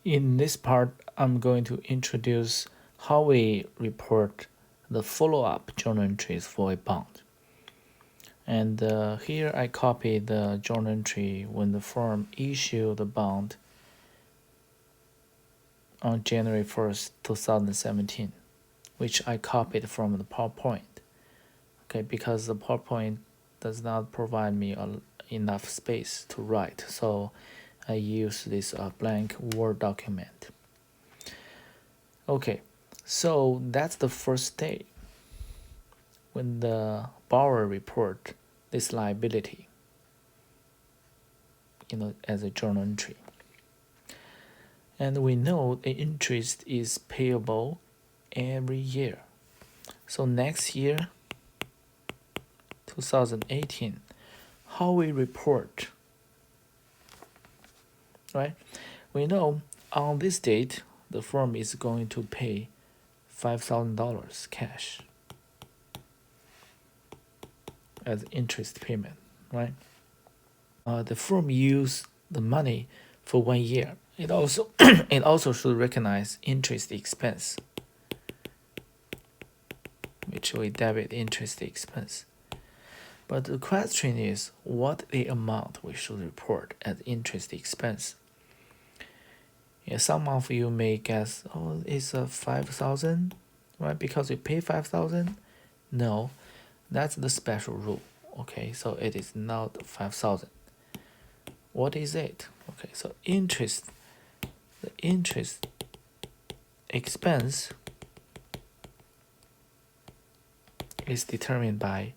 In this part, I'm going to introduce how we report the follow-up journal entries for a bond. And here I copy the journal entry when the firm issued the bond on January 1st, 2017, which I copied from the PowerPoint. Okay, because the PowerPoint does not provide me enough space to write, so I use this blank Word document. Okay, so that's the first day when the borrower report this liability, as a journal entry. And we know the interest is payable every year. So next year, 2018, how we report, right? We know on this date, the firm is going to pay $5,000 cash as interest payment, right? The firm use the money for 1 year. It also it also should recognize interest expense, which we debit interest expense. But the question is what the amount we should report as interest expense. Yeah, some of you may guess, oh, it's a 5,000, right? Because we pay 5,000. No, that's the special rule. Okay, so it is not 5,000. What is it? Okay, so the interest expense is determined by,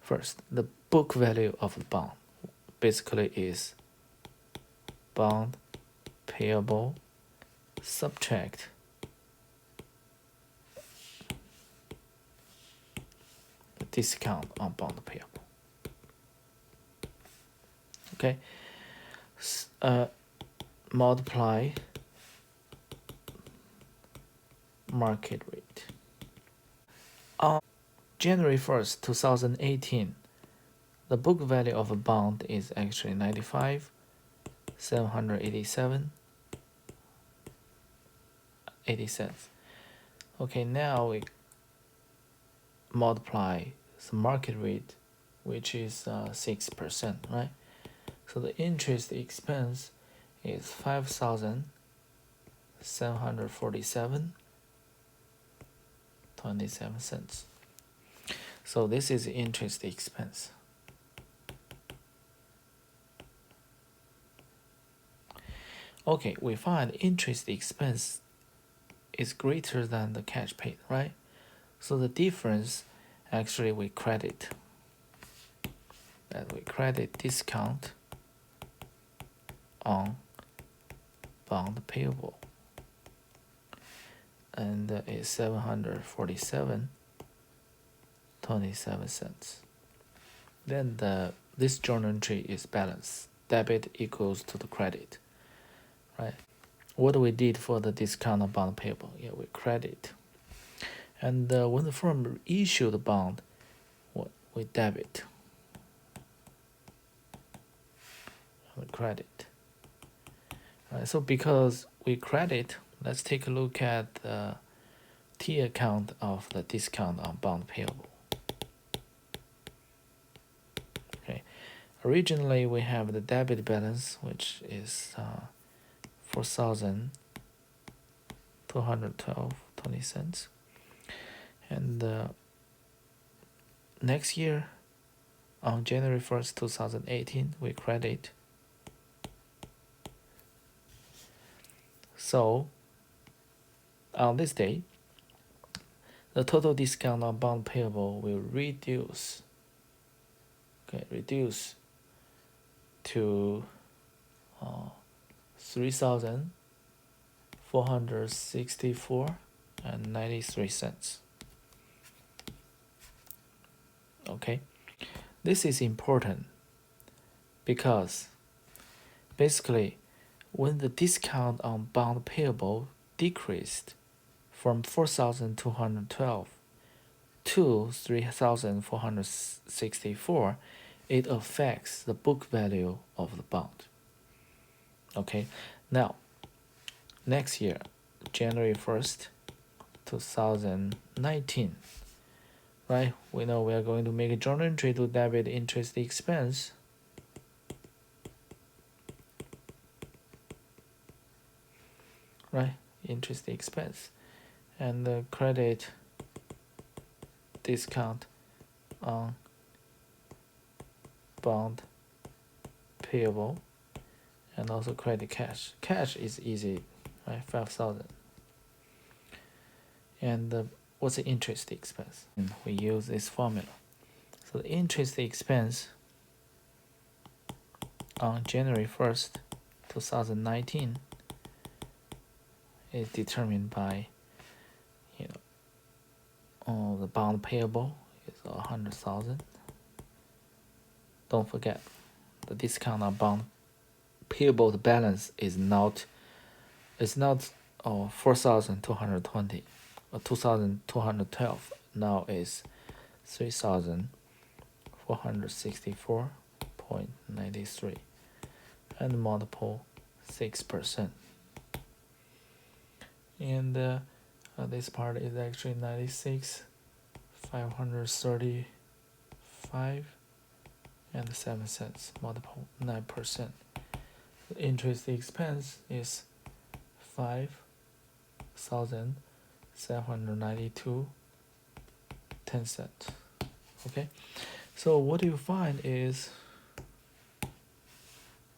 first, the book value of the bond. Basically is bond payable subtract the discount on bond payable. Okay, multiply market rate. On January 1st, 2018, the book value of a bond is actually 95,787.80 cents. Okay, now we multiply the market rate, which is 6%, right? So the interest expense is 5,747.27 cents. So this is interest expense. Okay, we find interest expense is greater than the cash paid, right? So the difference, actually we credit discount on bond payable, and it's 747.27 cents. Then this journal entry is balanced. Debit equals to the credit, right? What we did for the discount on bond payable? Yeah, we credit. And when the firm issued the bond, we debit. We credit. Right, so because we credit, let's take a look at the T account of the discount on bond payable. Okay, originally we have the debit balance, which is 4,212.20 cents, and next year, on January 1st, 2018, we credit. So on this day, the total discount on bond payable will reduce to 3,464.93 cents. Okay, this is important because basically when the discount on bond payable decreased from 4,212 to 3,464, it affects the book value of the bond. Okay, now next year, January 1st, 2019, right? We know we are going to make a journal entry to debit interest expense. Right, interest expense, and the credit discount on bond payable, and also credit cash. Cash is easy, right? 5,000. And what's the interest expense? And we use this formula. So the interest expense on January 1st, 2019 is determined by, the bond payable is 100,000. Don't forget, the discount on bond payable balance is not 4,220 or 2,212. Now is 3,464.93, and multiple 6%. And this part is actually 96,535 and 7 cents, multiple 9%. The interest expense is 5,792 10 cents. Okay, so what you find is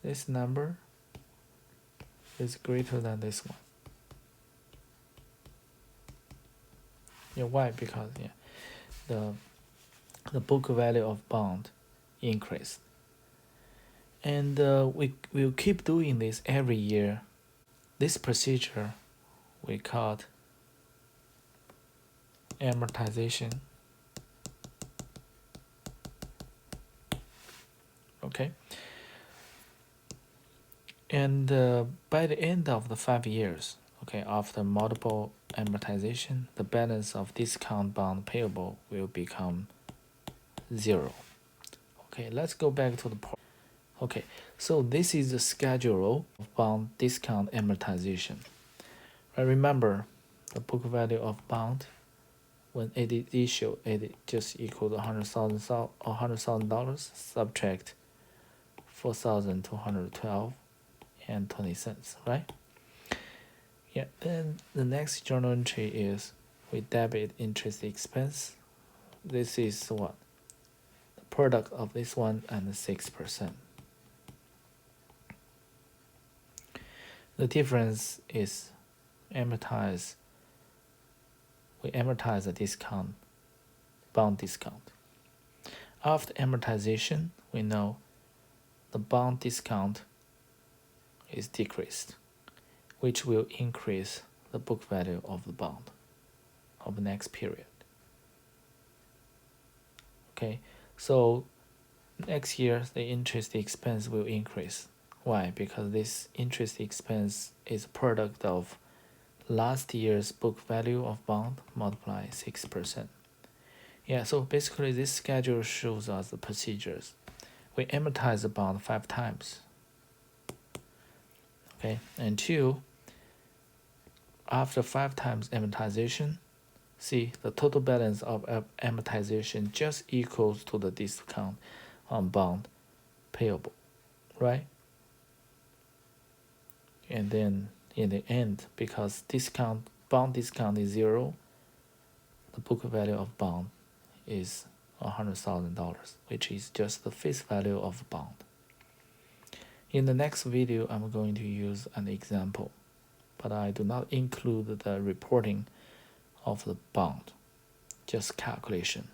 this number is greater than this one. Yeah, why? Because the book value of bond increased, and we will keep doing this every year. This procedure we call amortization. Okay, and by the end of the 5 years, okay, after multiple amortization, the balance of discount bond payable will become 0. Okay, let's go back to the point. Okay, so this is the schedule of bond discount amortization. Right, remember, the book value of bond when it is issued, it just equals $100,000 subtract 4,212 and 20 cents, right? Yeah, then the next journal entry is we debit interest expense. This is what? The product of this one and the 6%. The difference is we amortize the discount, bond discount. After amortization, we know the bond discount is decreased, which will increase the book value of the bond of the next period. Okay, so next year the interest expense will increase. Why? Because this interest expense is a product of last year's book value of bond multiplied 6%. Yeah, so basically this schedule shows us the procedures. We amortize the bond 5 times. Okay, and 2, after 5 times amortization, see the total balance of amortization just equals to the discount on bond payable, right? And then in the end, because bond discount is 0, the book value of bond is $100,000, which is just the face value of the bond. In the next video, I'm going to use an example, but I do not include the reporting of the bond, just calculation.